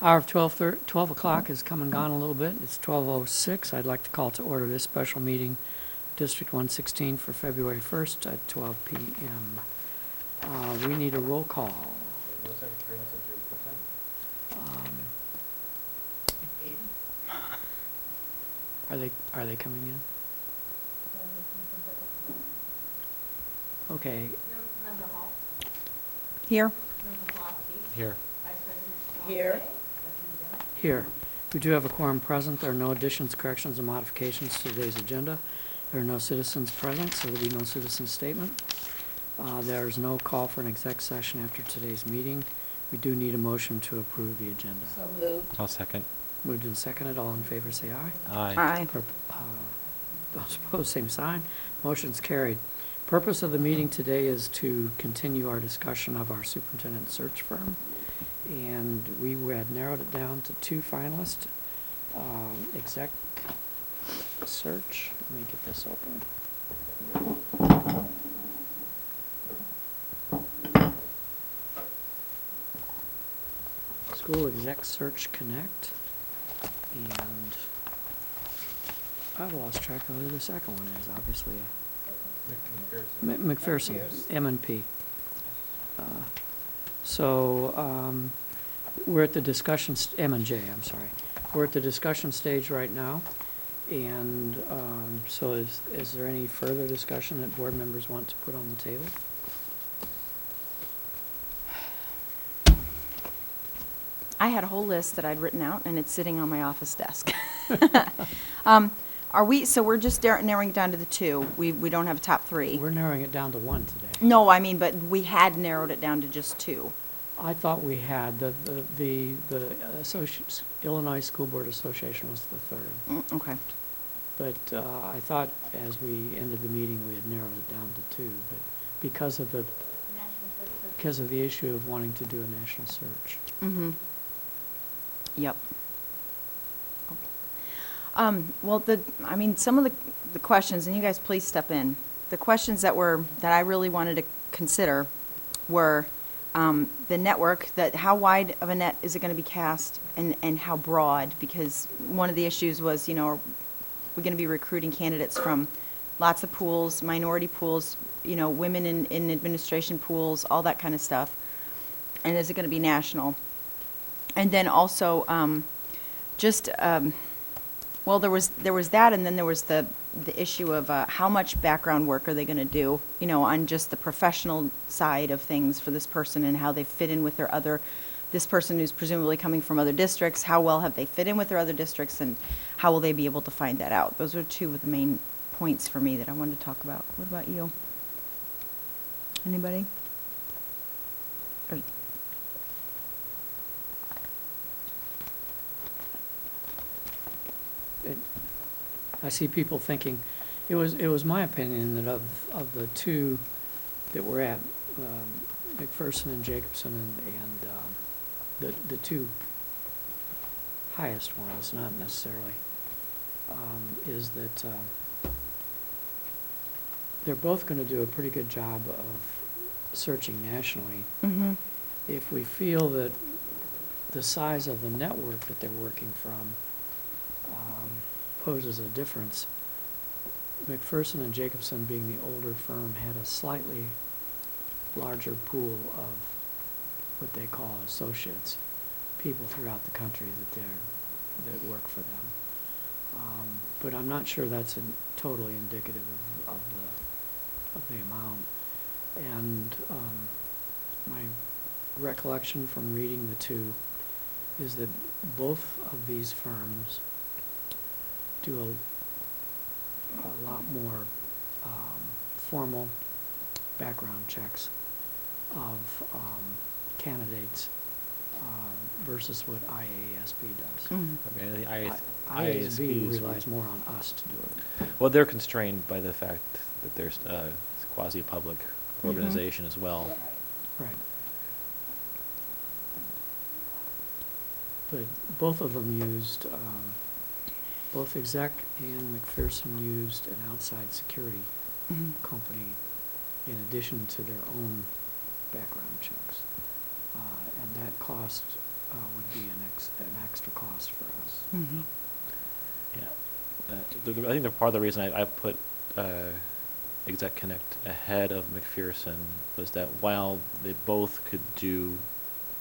Hour of 12 o'clock has come and gone a little bit. It's 12:06. I'd like to call to order this special meeting, District 116, for February 1st at 12 p.m. We need a roll call. Are they coming in? Okay. Here. Here. Here. Here. We do have a quorum present. There are no additions, corrections, or modifications to today's agenda. There are no citizens present, so there'll be no citizen statement. There is no call for an exec session after today's meeting. We do need a motion to approve the agenda. So moved. I'll second. Moved and seconded. All in favor, say aye. Aye. Those opposed, same sign. Motion's carried. Purpose of the meeting today is to continue our discussion of our superintendent search firm. And we had narrowed it down to two finalists. Exec search. Let me get this open. School Exec Search Connect. And I've lost track of who the second one is, obviously. McPherson, M&P. We're at the discussion, M&J, I'm sorry. We're at the discussion stage right now. And so is there any further discussion that board members want to put on the table? I had a whole list that I'd written out, and it's sitting on my office desk. So we're just narrowing it down to the two. We don't have a top three. We're narrowing it down to one today. No, I mean, but we had narrowed it down to just two. I thought we had, the Illinois School Board Association was the third. Okay. But I thought as we ended the meeting, we had narrowed it down to two. But because of the issue of wanting to do a national search. Mm-hmm. Yep. Some of the questions, and you guys please step in. The questions that I really wanted to consider were the network, that how wide of a net is it going to be cast, and how broad, because one of the issues was, are we going to be recruiting candidates from lots of pools, minority pools, women in administration pools, all that kind of stuff, and is it going to be national? And then also, there was that, and then there was the issue of how much background work are they going to do, on just the professional side of things for this person, and how they fit in with this person who's presumably coming from other districts, how well have they fit in with their other districts, and how will they be able to find that out? Those are two of the main points for me that I wanted to talk about. What about you? Anybody? I see people thinking, it was my opinion that of the two that were at, McPherson and Jacobson, and the two highest ones, not necessarily, is that they're both going to do a pretty good job of searching nationally. Mm-hmm. If we feel that the size of the network that they're working from poses a difference, McPherson and Jacobson, being the older firm, had a slightly larger pool of what they call associates, people throughout the country that work for them. But I'm not sure that's totally indicative of the amount. And my recollection from reading the two is that both of these firms do a lot more formal background checks of candidates versus what IASB does. Mm-hmm. I mean, IASB is relies more on us to do it. Well, they're constrained by the fact that there's a quasi-public Mm-hmm. organization as well. Right. But both of them used, both Exec and McPherson used an outside security Mm-hmm. company in addition to their own background checks. And that cost would be cost for us. Mhm. Yeah. I think the part of the reason I put Exec Connect ahead of McPherson was that while they both could do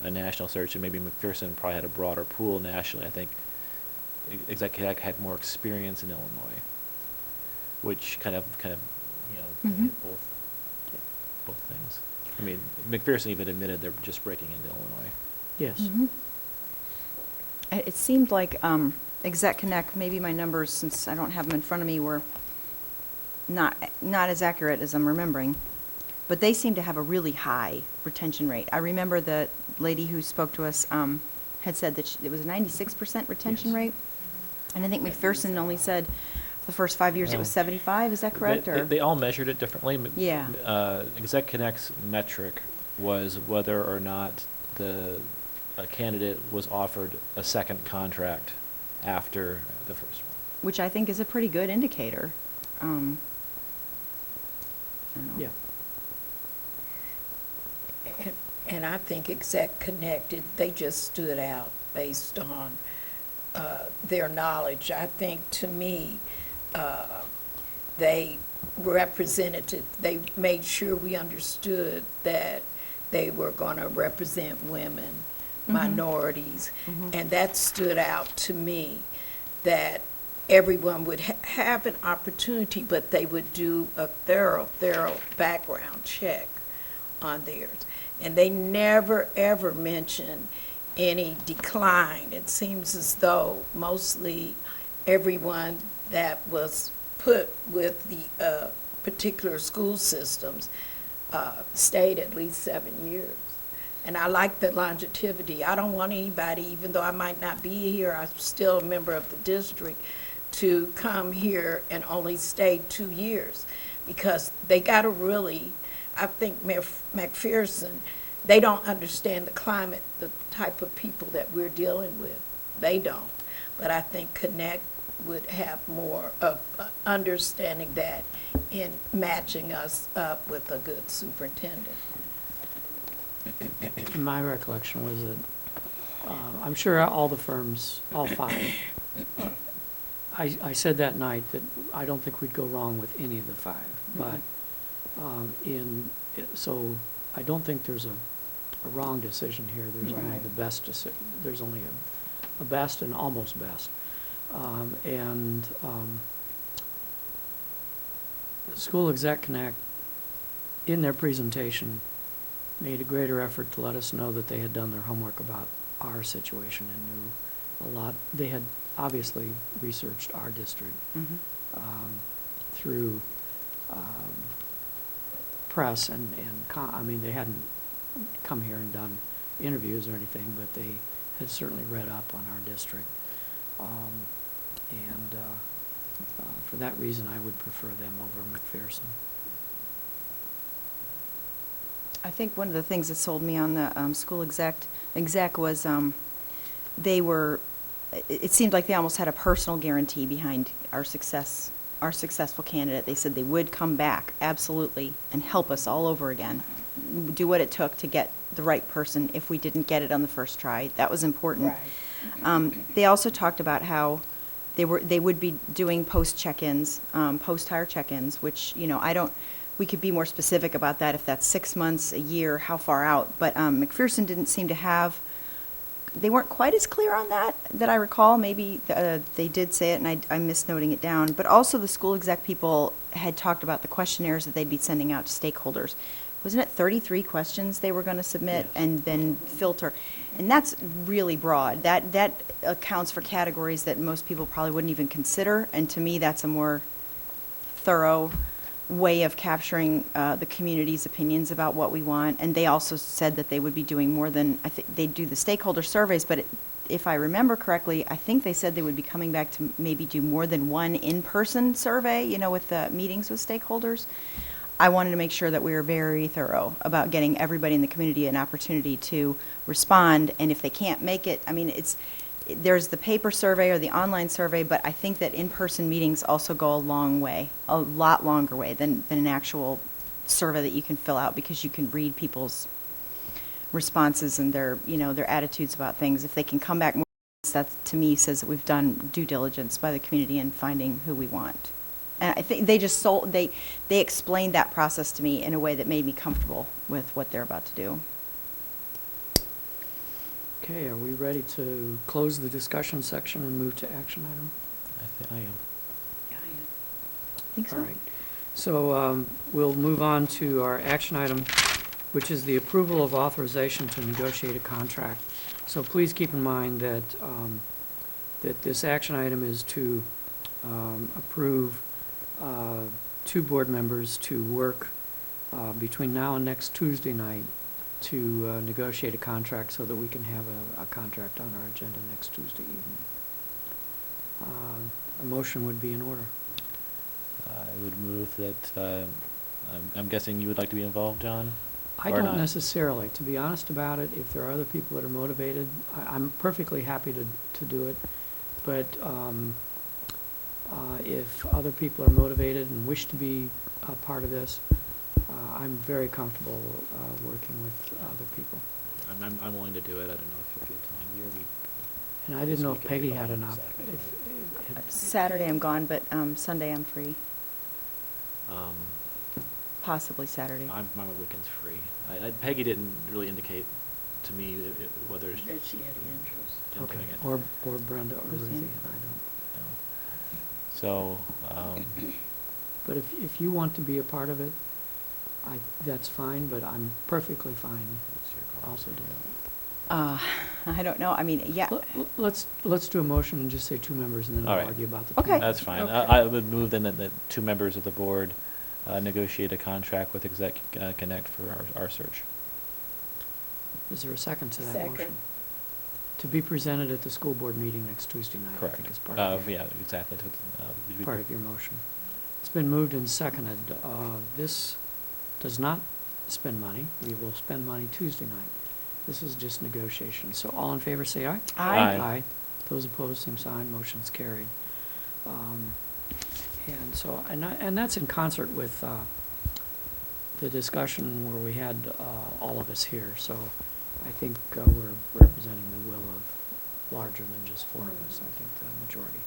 a national search, and maybe McPherson probably had a broader pool nationally, I think Exec Connect had more experience in Illinois, which kind of kind of Mhm. hit both things. I mean, McPherson even admitted they're just breaking into Illinois. Yes. Mhm. It seemed like Exec Connect, maybe my numbers, since I don't have them in front of me, were not as accurate as I'm remembering, but they seem to have a really high retention rate. I remember the lady who spoke to us had said that it was a 96% retention Yes. rate, and I think McPherson only said the first 5 years it was Oh. 75. Is that correct? They all measured it differently. Yeah. Exec Connect's metric was whether or not a candidate was offered a second contract after the first one. Which I think is a pretty good indicator. I don't know. Yeah. And I think Exec Connected, they just stood out based on their knowledge. I think, to me, they they made sure we understood that they were going to represent women, minorities, and that stood out to me, that everyone would have an opportunity, but they would do a thorough background check on theirs. And they never, ever mention any decline. It seems as though mostly everyone that was put with the particular school systems stayed at least 7 years. And I like the longevity. I don't want anybody, even though I might not be here, I'm still a member of the district, to come here and only stay 2 years. Because they got to really, I think McPherson, they don't understand the climate, the type of people that we're dealing with. They don't. But I think Connect would have more of understanding that in matching us up with a good superintendent. My recollection was that, I'm sure all the firms, all five, I said that night that I don't think we'd go wrong with any of the five, but so I don't think there's a wrong decision here. There's only Right. the best there's only a best and almost best. School Exec Connect, in their presentation, made a greater effort to let us know that they had done their homework about our situation and knew a lot. They had obviously researched our district Mhm. through press I mean, they hadn't come here and done interviews or anything, but they had certainly read up on our district. For that reason, I would prefer them over McPherson. I think one of the things that sold me on the school exec was it seemed like they almost had a personal guarantee behind our successful candidate. They said they would come back, absolutely, and help us all over again, do what it took to get the right person if we didn't get it on the first try. That was important. They also talked about how they would be doing post check-ins, post-hire check-ins, which, we could be more specific about that, if that's 6 months, a year, how far out. But McPherson didn't seem to have, they weren't quite as clear on that I recall. Maybe they did say it and I missed noting it down. But also the school exec people had talked about the questionnaires that they'd be sending out to stakeholders. Wasn't it 33 questions they were going to submit Yes. and then filter? And that's really broad. That accounts for categories that most people probably wouldn't even consider. And to me, that's a more thorough way of capturing the community's opinions about what we want. And they also said that they would be doing more than, I think they'd do the stakeholder surveys, but if I remember correctly, I think they said they would be coming back to maybe do more than one in-person survey, with the meetings with stakeholders. I wanted to make sure that we were very thorough about getting everybody in the community an opportunity to respond. And if they can't make it, there's the paper survey or the online survey, but I think that in-person meetings also go a long way, a lot longer way than an actual survey that you can fill out, because you can read people's responses and their attitudes about things. If they can come back more that, to me, says that we've done due diligence by the community in finding who we want. And I think they just they explained that process to me in a way that made me comfortable with what they're about to do. Okay, are we ready to close the discussion section and move to action item? I am. Think so? All right. So we'll move on to our action item, which is the approval of authorization to negotiate a contract. So please keep in mind that, that this action item is to approve 2 board members to work between now and next Tuesday night to negotiate a contract so that we can have a contract on our agenda next Tuesday evening. A motion would be in order. I would move that, I'm guessing you would like to be involved, John? I Or don't not? necessarily, to be honest about it. If there are other people that are motivated, I'm perfectly happy to do it. But if other people are motivated and wish to be a part of this, I'm very comfortable working with other people. I'm willing to do it. I don't know if you feel time. You already. And I didn't This know week if will be Peggy fine had on enough. Saturday. Saturday I'm gone, but Sunday I'm free. Um, Possibly Saturday. my weekend's free. Peggy didn't really indicate to me whether she That she had interest. in Okay, doing it. or Brenda or Ruthie. Ruthie, I No. So, don't. But if you want to be a part of it, that's fine, but I'm perfectly fine it's your call. also doing it. I don't know, I mean, yeah, Let's do a motion and just say 2 members and then All we'll right. argue about the 2 Okay. members. That's fine. Okay. I would move then that 2 members of the board negotiate a contract with Exec Connect for our search. Is there a second to that Second. motion? To be presented at the school board meeting next Tuesday night, I Correct. think is part of your, Yeah, exactly. part of your motion. It's been moved and seconded. This does not spend money. We will spend money Tuesday night. This is just negotiation. So all in favor, say aye. Aye. Aye. Those opposed, same sign. Motion's carried. And so, and that's in concert with the discussion where we had all of us here. So I think we're representing the will of larger than just 4 of us. I think the majority.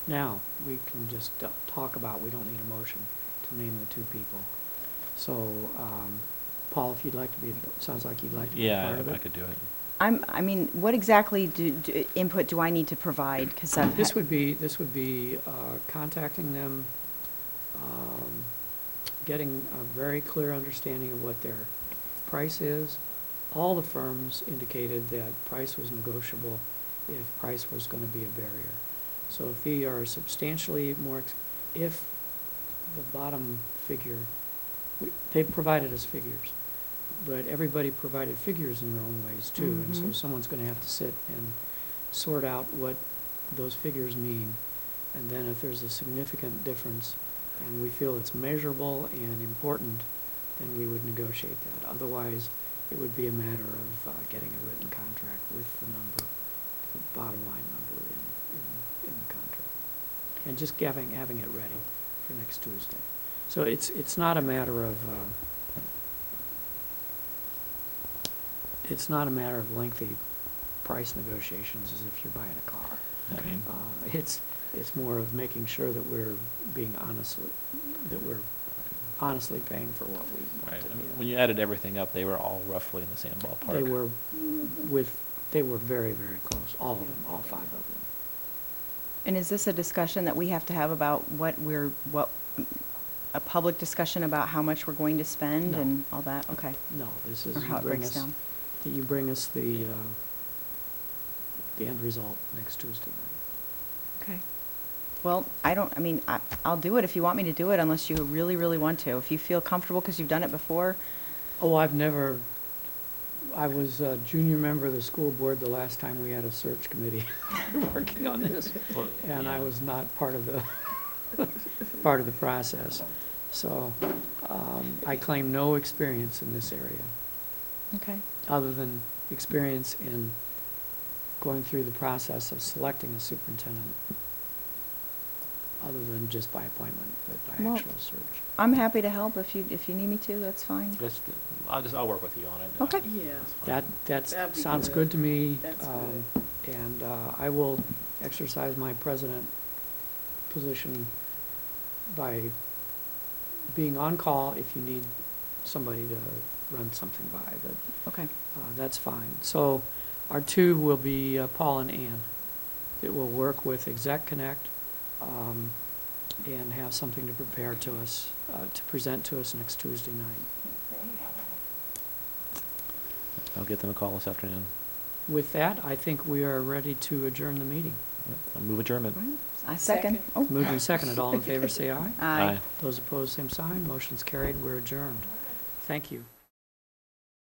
Now, we can just talk about, we don't need a motion to name the 2 people. So, Paul, if you'd like to be, sounds like you'd like to be a part of it. Yeah, I could do it. I mean, what exactly input do I need to provide? Because This would be contacting them, getting a very clear understanding of what their price is. All the firms indicated that price was negotiable if price was going to be a barrier. So if they are substantially more, if the bottom figure, they provided us figures, but everybody provided figures in their own ways too. And so Mhm. someone's going to have to sit and sort out what those figures mean. And then if there's a significant difference and we feel it's measurable and important, then we would negotiate that. Otherwise, it would be a matter of getting a written contract with the number, the bottom line number in the contract. And just having it ready for next Tuesday. So it's not a matter of, it's not a matter of lengthy price negotiations as if you're buying a car. Okay. It's more of making sure that we're being honestly paying for what we want Right. to I mean, get. when you added everything up, they were all roughly in the same ballpark. They were very, very close, all of them, all 5 of them. And is this a discussion that we have to have about a public discussion about how much we're going to spend No. and all that? Okay. No, this is, Or how it breaks down. you bring us the end result next Tuesday night. Okay. Well, I'll do it if you want me to do it, unless you really, really want to. If you feel comfortable because you've done it before. Oh, I was a junior member of the school board the last time we had a search committee working on this. Well, And I yeah. was not part of the, process. So, I claim no experience in this area, Okay. other than experience in going through the process of selecting a superintendent, other than just by appointment, but by Well, actual search. I'm happy to help if you need me to, that's fine. I'll work with you on it. Okay. Yeah. That's fine. That That'd be sounds good. good to me. That's good. And I will exercise my president position by being on call if you need somebody to run something by. Okay. That's fine. So our two will be Paul and Ann. It will work with Exec Connect and have something to prepare to us, to present to us next Tuesday night. I'll get them a call this afternoon. With that, I think we are ready to adjourn the meeting. I'll move adjournment. I second. Oh. Moved and seconded. All in favor, say aye. Aye. Those opposed, same sign. Motion's carried. We're adjourned. Thank you.